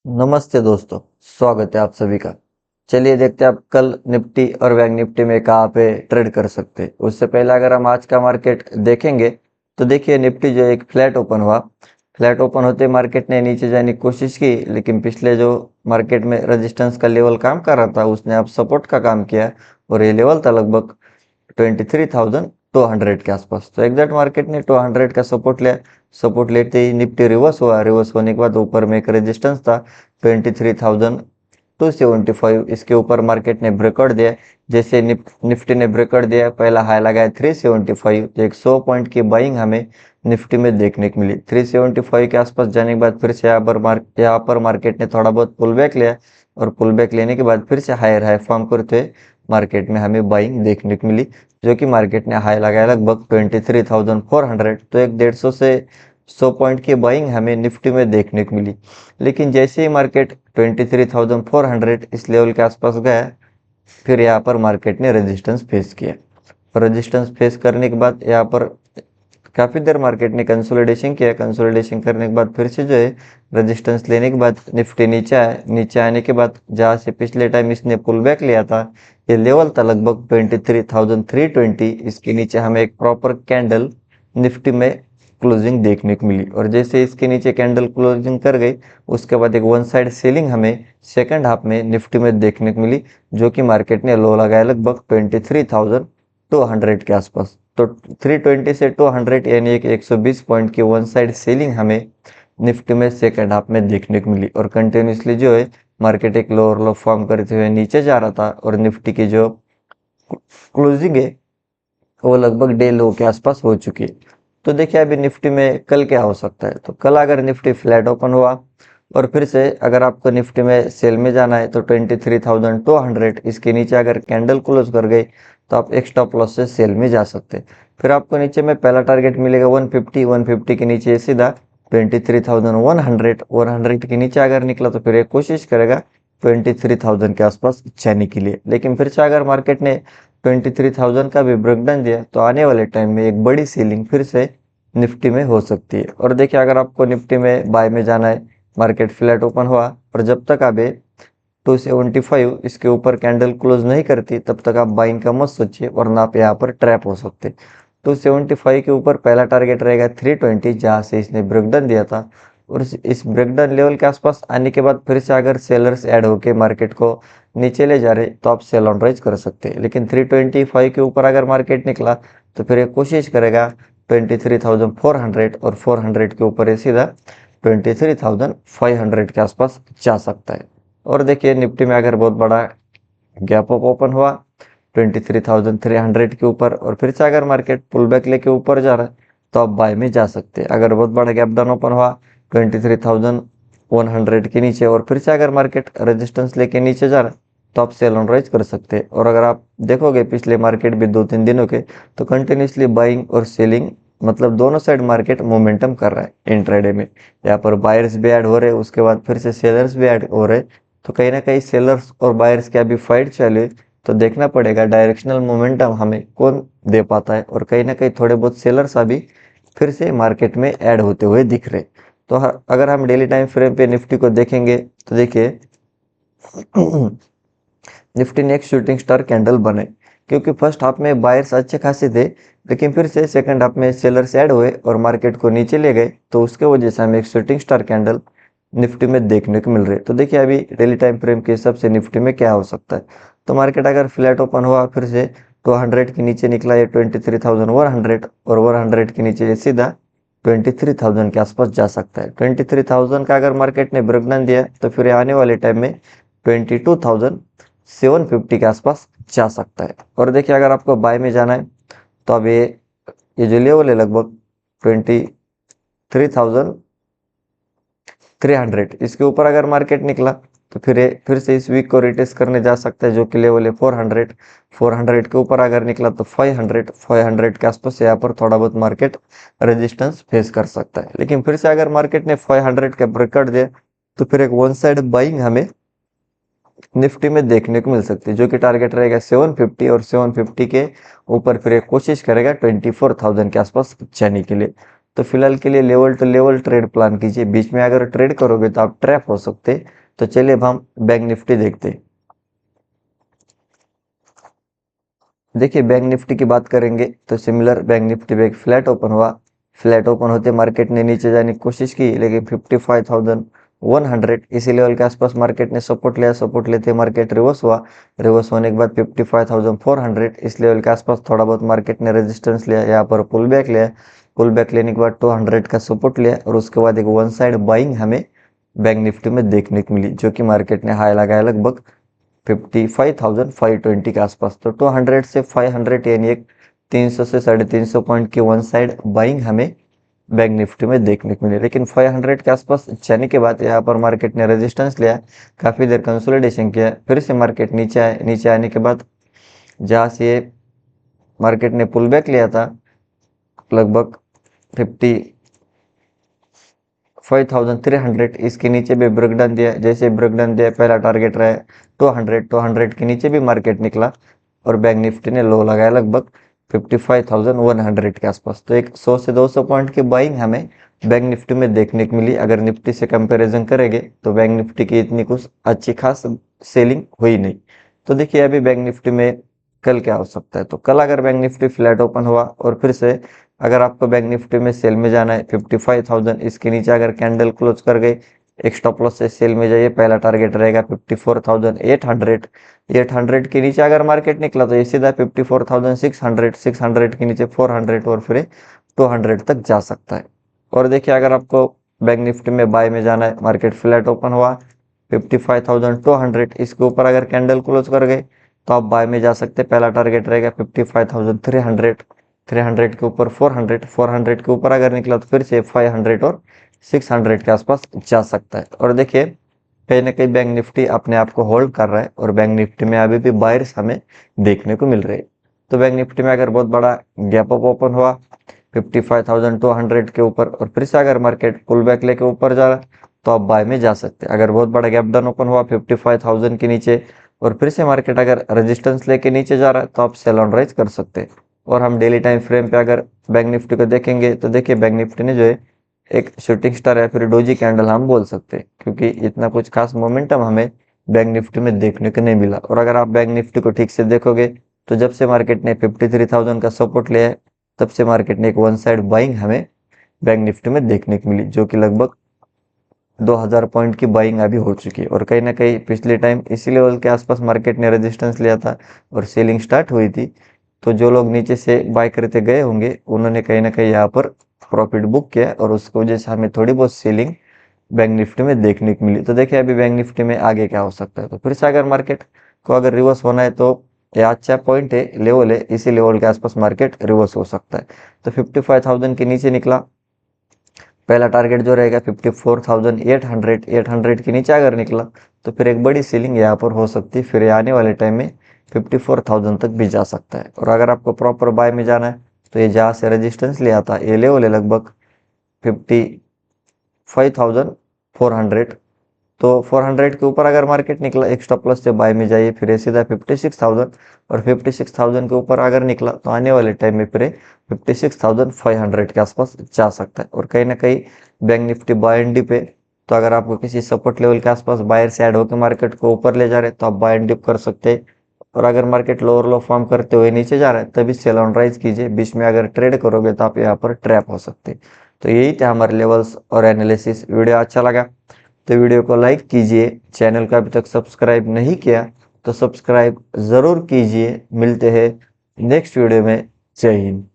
नमस्ते दोस्तों, स्वागत है आप सभी का। चलिए देखते हैं आप कल निफ्टी और बैंक निफ्टी में कहाँ पे ट्रेड कर सकते हैं। उससे पहले अगर हम आज का मार्केट देखेंगे तो देखिए निफ्टी जो एक फ्लैट ओपन हुआ, फ्लैट ओपन होते मार्केट ने नीचे जाने की कोशिश की, लेकिन पिछले जो मार्केट में रेजिस्टेंस का लेवल काम कर रहा था उसने अब सपोर्ट का काम किया और ये लेवल था लगभग 23,200 के आसपास। तो एग्जैक्ट मार्केट ने 200 का सपोर्ट लिया। सपोर्ट लेते ही निफ्टी रिवर्स हुआ, रिवर्स होने के बाद ऊपर में एक रेजिस्टेंस था 23,275। इसके ऊपर मार्केट ने ब्रेकआउट दिया। जैसे निफ्टी ने ब्रेकआउट दिया, पहला हाई लगाया 375, तो 100 पॉइंट की बाइंग हमें निफ्टी में देखने को मिली। 375 के आसपास जाने के बाद फिर से यहाँ पर मार्केट ने थोड़ा बहुत पुल बैक लिया और पुल बैक लेने के बाद फिर से हायर हाई फॉर्म करते हुए मार्केट में हमें बाइंग देखने को मिली, जो कि मार्केट ने हाई लगाया लगभग 23,400। तो एक 150 से 100 पॉइंट की बाइंग हमें निफ्टी में देखने को मिली। लेकिन जैसे ही मार्केट 23,400 इस लेवल के आसपास गया, फिर यहाँ पर मार्केट ने रेजिस्टेंस फेस किया। रेजिस्टेंस फेस करने के बाद यहाँ पर काफ़ी देर मार्केट ने कंसोलिडेशन किया। कंसोलिडेशन करने के बाद फिर से जो है रेजिस्टेंस लेने के बाद निफ्टी नीचे आया। नीचे आने के बाद जहाँ से पिछले टाइम इसने पुल बैक लिया था, ये लेवल था लगभग 23,320। इसके नीचे हमें एक प्रॉपर कैंडल निफ्टी में क्लोजिंग देखने को मिली और जैसे इसके नीचे कैंडल क्लोजिंग कर गई, उसके बाद एक वन साइड सेलिंग हमें सेकंड हाफ में निफ्टी में देखने को मिली, जो कि मार्केट ने लो लगाया लगभग 23,200 के आसपास। तो 320 से 200 यानी एक 120 पॉइंट की वन साइड सेलिंग हमें निफ्टी में सेकंड हाफ में देखने को मिली और कंटिन्यूसली जो है मार्केट एक लोअर लो फॉर्म करते हुए नीचे जा रहा था और निफ्टी की जो क्लोजिंग है वो लगभग डे लो के आसपास हो चुकी है। तो देखिए अभी निफ्टी में कल क्या हो सकता है। तो कल अगर निफ्टी फ्लैट ओपन हुआ और फिर से अगर आपको निफ्टी में सेल में जाना है तो 23,200 इसके नीचे अगर कैंडल क्लोज कर गई तो आप एक स्टॉप लॉस से सेल में जा सकते हैं। फिर आपको नीचे में पहला टारगेट मिलेगा 150 के नीचे सीधा 23,100 के नीचे अगर निकला तो फिर एक कोशिश करेगा 23,000 के आसपास जाने के लिए। लेकिन फिर से अगर मार्केट ने 23,000 का भी ब्रेकडाउन दिया तो आने वाले टाइम में एक बड़ी सीलिंग फिर से निफ्टी में हो सकती है। और देखिए अगर आपको निफ्टी में बाय में जाना है, मार्केट फ्लैट ओपन हुआ और जब तक आप 275 इसके ऊपर कैंडल क्लोज नहीं करती तब तक आप बाइंग का मत सोचिए, वरना आप यहाँ पर ट्रैप हो सकते। 275 के ऊपर पहला टारगेट रहेगा 320, जहाँ से इसने ब्रेकडाउन दिया था और इस ब्रेकडाउन लेवल के आसपास आने के बाद फिर से अगर सेलर्स ऐड होके मार्केट को नीचे ले जा रहे तो आप सेल ऑन राइज कर सकते हैं। लेकिन 325 के ऊपर अगर मार्केट निकला तो फिर ये कोशिश करेगा 23,400 और 400 के ऊपर ये सीधा 23,500 के आसपास जा सकता है। और देखिए निफ्टी में अगर बहुत बड़ा गैप अप ओपन हुआ 23,300 के ऊपर और फिर से अगर मार्केट पुल बैक लेके ऊपर जा रहा है तो आप बाय में जा सकते हैं। अगर बहुत बड़ा गैप डाउन ओपन हुआ 23,100 के नीचे और फिर से अगर मार्केट रेजिस्टेंस लेके नीचे जा रहा है तो आप सेल ऑन राइज कर सकते हैं। और अगर आप देखोगे पिछले मार्केट भी 2-3 दिनों के, तो कंटिन्यूसली बाइंग और सेलिंग मतलब दोनों साइड मार्केट मोमेंटम कर रहा है इंट्राडे में। यहाँ पर बायर्स भी ऐड हो रहे हैं, उसके बाद फिर से सेलर्स भी ऐड हो रहे हैं। तो कहीं ना कहीं सेलर्स और बायर्स की अभी फाइट चालू है। तो देखना पड़ेगा डायरेक्शनल मोमेंटम हमें कौन दे पाता है। और कहीं ना कहीं थोड़े बहुत सेलर्स अभी फिर से मार्केट में ऐड होते हुए दिख रहे। तो अगर हम डेली टाइम फ्रेम पे निफ्टी को देखेंगे तो देखिए निफ्टी ने एक शूटिंग स्टार कैंडल बने, क्योंकि फर्स्ट हाफ में बायर्स अच्छे खासे थे, लेकिन फिर से सेकंड हाफ में सेलर्स ऐड हुए और मार्केट को नीचे ले गए। तो उसके वजह से हमें एक शूटिंग स्टार कैंडल निफ्टी में देखने को मिल रही है। तो देखिए अभी डेली टाइम फ्रेम के हिसाब से निफ्टी में क्या हो सकता है। तो मार्केट अगर फ्लैट ओपन हुआ फिर से 200 के नीचे निकला ये 23,100 और 100 के नीचे ये सीधा 23,000 के आसपास जा सकता है। 23,000 का अगर मार्केट ने ब्रेकडाउन दिया तो फिर आने वाले टाइम में 22,750 के आसपास जा सकता है। और देखिए अगर आपको बाय में जाना है तो अब ये जो लेवल है लगभग 23,300, इसके ऊपर अगर मार्केट निकला तो फिर से इस वीक को रिटेस्ट करने जा सकता है, जो कि लेवल है 400। 400 के ऊपर अगर निकला तो 500 के आसपास यहाँ पर थोड़ा बहुत मार्केट रेजिस्टेंस फेस कर सकता है। लेकिन फिर से अगर मार्केट ने 500 का ब्रेकआउट दिया तो फिर एक वन साइड बाइंग हमें निफ्टी में देखने को मिल सकती है, जो कि टारगेट रहेगा 750 और 750 के ऊपर फिर एक कोशिश करेगा 24,000 के आसपास जाने के लिए। तो फिलहाल के लिए level to level trade plan कीजिए, बीच में अगर ट्रेड करोगे तो आप ट्रैप हो सकते। तो चलिए अब हम बैंक निफ्टी देखते। देखिए बैंक निफ्टी की बात करेंगे तो सिमिलर बैंक निफ्टी में एक फ्लैट ओपन हुआ। फ्लैट ओपन होते मार्केट ने नीचे जाने की कोशिश की, लेकिन 55,100 इसी लेवल के आसपास मार्केट ने सपोर्ट लिया। सपोर्ट लेते मार्केट रिवर्स हुआ। रिवर्स होने के बाद 55,400 इस लेवल के आसपास थोड़ा बहुत मार्केट ने रेजिस्टेंस लिया, यहाँ पर पुल बैक लिया। पुल बैक लेने के बाद 200 का सपोर्ट लिया और उसके बाद एक वन साइड बाइंग हमें बैंक निफ्टी में देखने को मिली, जो कि मार्केट ने हाई लगाया लगभग 55,520 के आसपास। तो 200 से 500 यानी एक 300 से 350 पॉइंट की वन साइड बाइंग हमें बैंक निफ्टी में देखने को मिली। लेकिन 500 के आसपास जाने के बाद यहाँ पर मार्केट ने रेजिस्टेंस लिया, काफी देर कंसोलिडेशन किया, फिर से मार्केट नीचे आए। नीचे आने के बाद जहाँ से मार्केट ने पुल बैक लिया था लगभग 55,300, इसके नीचे भी ब्रेकडाउन दिया। जैसे ब्रेकडाउन दिया, पहला टारगेट रहा 200 के नीचे भी मार्केट निकला और बैंक निफ्टी ने लो लगाया लगभग 55,100 के आसपास। तो एक 100 से 200 पॉइंट की बाइंग हमें बैंक निफ्टी में देखने को मिली। अगर निफ्टी से कंपैरिजन करेंगे तो बैंक निफ्टी की इतनी कुछ अच्छी खास सेलिंग हुई नहीं। तो देखिए अभी बैंक निफ्टी में कल क्या हो सकता है। तो कल अगर बैंक निफ्टी फ्लैट ओपन हुआ और फिर से अगर आपको बैंक निफ्टी में सेल में जाना है 55,000 इसके नीचे अगर कैंडल क्लोज कर गई, एक स्टॉप लॉस से सेल में जाइए। पहला टारगेट रहेगा 54,800। 800 के नीचे अगर मार्केट निकला तो ये सीधा 54,600, 600 के नीचे 400 और फिर 200 तक जा सकता है। और देखिए अगर आपको बैंक निफ्टी में बाय में जाना है, मार्केट फ्लैट ओपन हुआ 55,200 इसके ऊपर अगर कैंडल क्लोज कर गए तो आप बाय में जा सकते हैं। पहला टारगेट रहेगा 55,300, 300 के ऊपर 400, 400 के ऊपर अगर निकला तो फिर से 500 और 600 के आसपास जा सकता है। और देखिए कहीं ना कहीं बैंक निफ्टी अपने आप को होल्ड कर रहा है और बैंक निफ्टी में अभी भी बायर्स हमें देखने को मिल रहे हैं। तो बैंक निफ्टी में अगर बहुत बड़ा गैप अप ओपन हुआ 55,200 के ऊपर और फिर से अगर मार्केट पुल बैक लेके ऊपर जा रहा है तो आप बाय में जा सकते हैं। अगर बहुत बड़ा गैप डाउन ओपन हुआ 55,000 के नीचे और फिर से मार्केट अगर रेजिस्टेंस लेके नीचे जा रहा है तो आप सेल ऑन राइज कर सकते हैं। और हम डेली टाइम फ्रेम पे अगर बैंक निफ्टी को देखेंगे तो देखिए बैंक निफ्टी ने जो है एक शूटिंग स्टार या फिर डोजी कैंडल हम बोल सकते हैं, क्योंकि इतना कुछ खास मोमेंटम हमें बैंक निफ्टी में देखने को नहीं मिला। और अगर आप बैंक निफ्टी को ठीक से देखोगे तो जब से मार्केट ने 53,000 का सपोर्ट लिया है तब से मार्केट ने एक वन साइड बाइंग हमें बैंक निफ्टी में देखने को मिली, जो कि लगभग 2,000 पॉइंट की बाइंग अभी हो चुकी है। और कहीं ना कहीं पिछले टाइम इसी लेवल के आसपास मार्केट ने रेजिस्टेंस लिया था और सेलिंग स्टार्ट हुई थी। तो जो लोग नीचे से बाय करते गए होंगे उन्होंने कहीं ना कहीं यहाँ पर प्रॉफिट बुक किया और उसकी वजह से हमें थोड़ी बहुत सेलिंग बैंक निफ्टी में देखने को मिली। तो देखिए अभी बैंक निफ्टी में आगे क्या हो सकता है। तो फिर से अगर मार्केट को अगर रिवर्स होना है तो ये अच्छा पॉइंट है, लेवल है, इसी लेवल के आसपास मार्केट रिवर्स हो सकता है। तो 55,000 के नीचे निकला, पहला टारगेट जो रहेगा 54,800, 800 के नीचे अगर निकला तो फिर एक बड़ी सीलिंग यहाँ पर हो सकती है। फिर आने वाले टाइम में 54,000 तक भी जा सकता है। और अगर आपको प्रॉपर बाय में जाना है तो ये जहाँ से रेजिस्टेंस लिया था ये लेवल है लगभग 55,400। तो 400 के ऊपर अगर मार्केट निकला एक स्टॉप लॉस से बाय में जाइए, फिर सीधा 56,000 और 56,000 के ऊपर अगर निकला तो आने वाले टाइम में फिर 56,500 के आसपास जा सकता है। और कहीं ना कहीं bank nifty buy and dip पे, तो अगर आपको किसी सपोर्ट लेवल के आसपास बायर से ऐड होकर मार्केट को ऊपर ले जा रहे हैं तो आप बाय एंड डिप कर सकते हैं। और अगर मार्केट लोअर लो फॉर्म करते हुए नीचे जा रहा है तभी सेल ऑन राइज कीजिए। बीच में अगर ट्रेड करोगे तो आप यहाँ पर ट्रैप हो सकते हैं। तो यही थे हमारे लेवल्स और एनालिसिस। वीडियो अच्छा लगा तो वीडियो को लाइक कीजिए। चैनल को अभी तक सब्सक्राइब नहीं किया तो सब्सक्राइब जरूर कीजिए। मिलते हैं नेक्स्ट वीडियो में। जय हिंद।